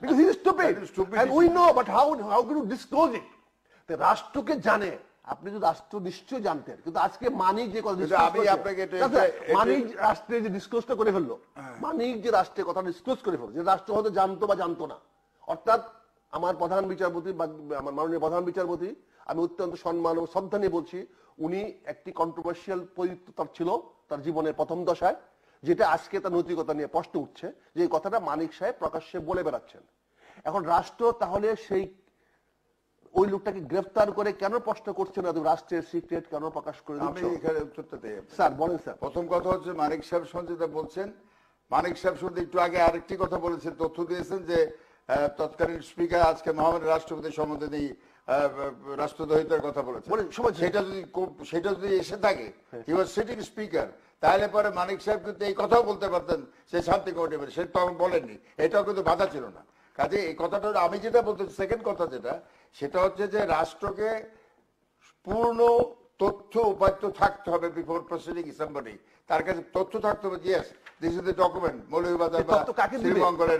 because he is stupid and we know, but how can you disclose it? The রাষ্ট্রকে জানে, আপনি তো রাষ্ট্র নিশ্চয় জানতেন, কিন্তু আজকে মানিক যে কথা মানিক রাষ্ট্রে যে ডিসক্লোজটা করে ফেললো, মানিক যে রাষ্ট্রের কথা ডিসক্লোজ করে ফেললো, যে রাষ্ট্র হয়তো জানতো বা জানতো না। অর্থাৎ আমার প্রধান বিচারপতি বা আমার মাননীয় প্রধান বিচারপতি, আমি অত্যন্ত সম্মান ও শ্রদ্ধা নিয়ে বলছি, উনি একটি কন্ট্রোভার্সিয়াল পরিচিত তার ছিল তার জীবনের প্রথম দশায়, যেটা আজকে তার নৈতিকতা নিয়ে প্রশ্ন উঠছে, যে এই কথাটা মানিক সাহেব প্রকাশ্যে বলে বেড়াচ্ছেন। এখন রাষ্ট্র তাহলে সেই ওই লোকটাকে গ্রেফতার করে কেন প্রশ্ন করছে না, রাষ্ট্রের সিক্রেট কেন প্রকাশ করে দিচ্ছ? আমি এখানে উত্তরটা দেই স্যার, বলেন স্যার। প্রথম কথা হচ্ছে মানিক সাহেব সঞ্চিতা বলছেন, মানিক সাহেব শুধু একটু আগে আরেকটি কথা বলেছেন, তথ্য দিয়েছেন যে তৎকালীন স্পিকার আজকে মহামান্য রাষ্ট্রপতি সম্বন্ধে নেই রাষ্ট্রদ্রোহিতার কথা বলেছেন। সেটা যদি এসে থাকে, হি ওয়াজ সিটিং স্পিকার, তাহলে পরে মানিক সাহেব কিন্তু এই কথাও বলতে পারতেন সে শান্তি কমিটি, সে তো বলেননি, এটাও কিন্তু বাধা ছিল না। কাজে এই কথাটা আমি যেটা বলতে, সেকেন্ড কথা যেটা, সেটা হচ্ছে যে রাষ্ট্রকে পূর্ণ তথ্য উপাত্ত থাকতে হবে বিফোর প্রসিডিং সামবডি, তার কাছে তথ্য থাকতে হবে। Yes, this is the document. Moulvibazar বা শ্রীমঙ্গলের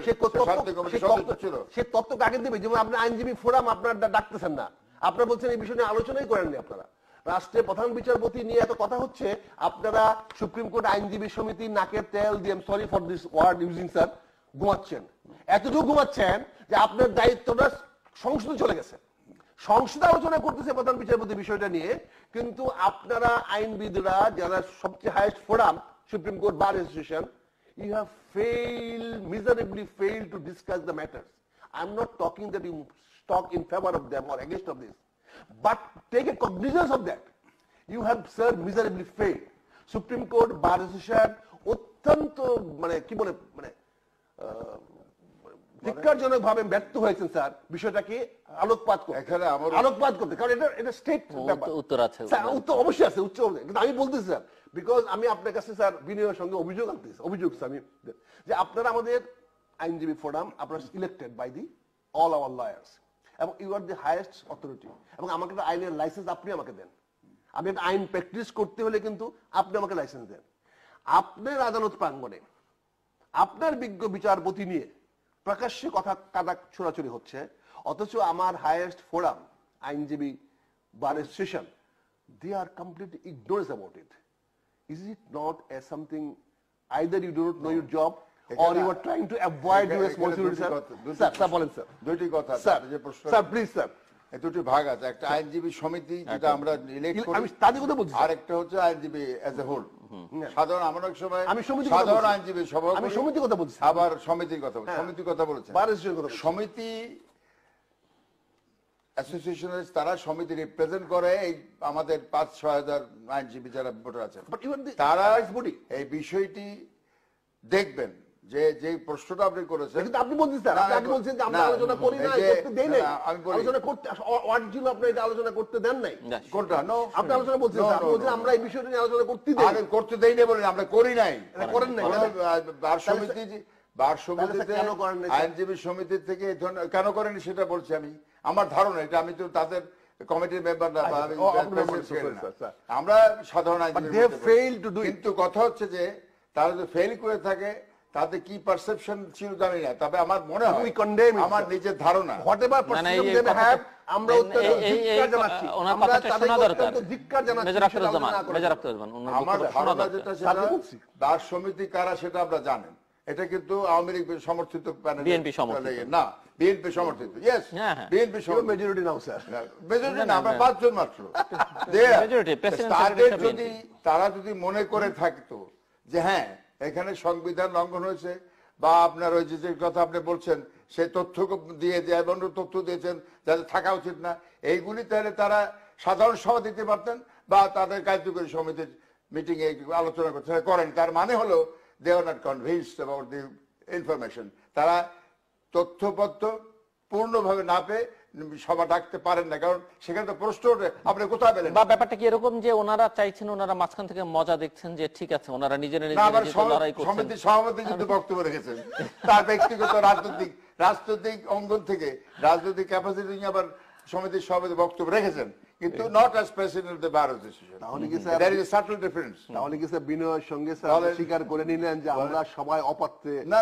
শান্তি কমিটি সদস্য ছিল, সে তথ্য কাকে দিবে? যেমন আপনি আইনজীবী ফোরাম আপনার ডাকতেছেন না, আপনারা বলছেন এই বিষয় নিয়ে আলোচনাই করেননি। আপনারা রাষ্ট্রের প্রধান বিচারপতি নিয়ে এত কথা হচ্ছে, আপনারা সুপ্রিম কোর্ট আইনজীবী সমিতি নাকের তেল দিয়ে, sorry for this word using sir, ঘুমাচ্ছেন। এতটুকু ঘুমাচ্ছেন যে আপনার দায়িত্বটা সংসদে চলে গেছে, সংসদে আলোচনা করতেছে প্রধান বিচারপতি বিষয়টা নিয়ে, কিন্তু আপনারা আইনবিদরা যারা সবচেয়ে highest forum supreme court bar association, you have miserably failed to discuss the matters. I'm not talking that you talk in favor of them or against of this, but take a cognizance of that. You have, sir, miserably failed. Supreme Court bar association অত্যন্ত কি বলে ধিক্কারজনক ভাবে ব্যর্থ হয়েছেন sir বিষয়টাকে আলোকপাত করতে, কারণ এটা স্টেট উত্তর আছে, উত্তর অবশ্যই আছে, কিন্তু আমি বলতেছি স্যার, বিকজ আমি আপনার কাছে স্যার বিনয়ের সঙ্গে অভিযোগ আনতেছি, আমি যে আপনারা আমাদের আইনজীবী ফোরাম, আপনারা elected by the all our lawyers, এবং you are the highest authority, এবং আমাকে একটা আইনের লাইসেন্স আপনি আমাকে দেন। আমি একটা আইন প্র্যাকটিস করতে হলে কিন্তু আপনি আমাকে লাইসেন্স দেন। আপনার আদালত প্রাঙ্গণে আপনার বিজ্ঞ বিচারপতি নিয়ে প্রকাশ্যে কথা কাদা ছোড়াছুড়ি হচ্ছে, অথচ আমার হাইয়েস্ট ফোরাম আইনজীবী bar association, they are completely ignorant about it. Is it not as something either you do not know your job or you are trying to avoid your responsibility? Sir, বলেন sir. দুটি কথা sir, please sir. দুটি ভাগ আছে, একটা আইনজীবী সমিতি যেটা আমরা ইলেক্ট করি, আমি তাদের কথা বলছি, আর একটা হচ্ছে আইনজীবী অ্যাজ এ হোল, সাধারণ। আমরা অনেক সময় সাধারণ আইনজীবী সভা, আমি সমিতির কথা বলছি, আবার সমিতির কথা বলছি, সমিতির কথা বলেছেন, সমিতি অ্যাসোসিয়েশনের, তারা সমিতি রিপ্রেজেন্ট করে এই আমাদের 5-6 হাজার আইনজীবী যারা ভোটার আছেন, তারা এই বিষয়টি দেখবেন যে যে প্রশ্নটা আপনি করেছেন। কিন্তু আপনি বলছেন স্যার, আপনি বলছেন যে আমরা আলোচনা করি না, করতে দেই নাই, আলোচনা করতে ওয়ার্ড ছিল, আপনি এটা আলোচনা করতে দেন নাই, কোনটা? নো, আপনি আলোচনা বলছেন স্যার, আপনি বলছেন আমরা এই বিষয়টা নিয়ে আলোচনা করতে দেই, আগে করতে দেই না বলেন, আমরা করি নাই, করেন নাই। বার সমিতিতে আইনজীবী সমিতি থেকে কেন করেনি সেটা বলছি আমি, আমার ধারণা এটা, আমি তো তাদের কমিটির মেম্বার না, আমরা সাধারণ আইনজীবী, কিন্তু কথা হচ্ছে যে তারা যদি ফেল করে থাকে তাতে কি পারসেপশন ছিল জানি না, তবে আমার মনে হয়, আমার নিজের ধারণা, আমরা আমার ধারণা যেটা বার সমিতি কারা সেটা আমরা জানেন, এটা কিন্তু আওয়ামী লীগ সমর্থিত প্যানেল, বিএনপি সমর্থিত না, বিএনপি সমর্থিত, ইয়েস, বিএনপি মেজরিটি নাও স্যার, মেজরিটি না, আমরা 5 জন মাত্র। তারা যদি মনে করে থাকতো যে হ্যাঁ এখানে সংবিধান লঙ্ঘন হয়েছে, বা আপনার ওই যে কথা আপনি বলছেন সেই তথ্য দিয়ে এমন তথ্য দিয়েছেন যাতে থাকা উচিত না, এইগুলি, তাহলে তারা সাধারণ সভা দিতে পারতেন বা তাদের কার্যকরী সমিতির মিটিং এ আলোচনা করতে করেন। তার মানে হলো they are not convinced about the information, তারা তথ্যপত্র পূর্ণভাবে না পেয়ে সভা ডাকতে পারেন না, কারণ সেখানে তো প্রশ্ন আপনি কোথায় পেলেন। বা ব্যাপারটা কি এরকম যে ওনারা চাইছেন, ওনারা মাঝখান থেকে মজা দেখছেন যে ঠিক আছে ওনারা নিজেরা সমিতির সভাপতি কিন্তু বক্তব্য রেখেছেন, তার ব্যক্তিগত রাজনৈতিক অঙ্গন থেকে রাজনৈতিক ক্যাপাসিটি নিয়ে আবার সমিতির সভাপতি বক্তব্য রেখেছেন, কিন্তু not as president of the bar association. তাহলে কি sir there is a subtle difference? তাহলে কি স্যার বিনয়ের সঙ্গে স্যার স্বীকার করে নিলেন যে আমরা সবাই অপাত্রে? না,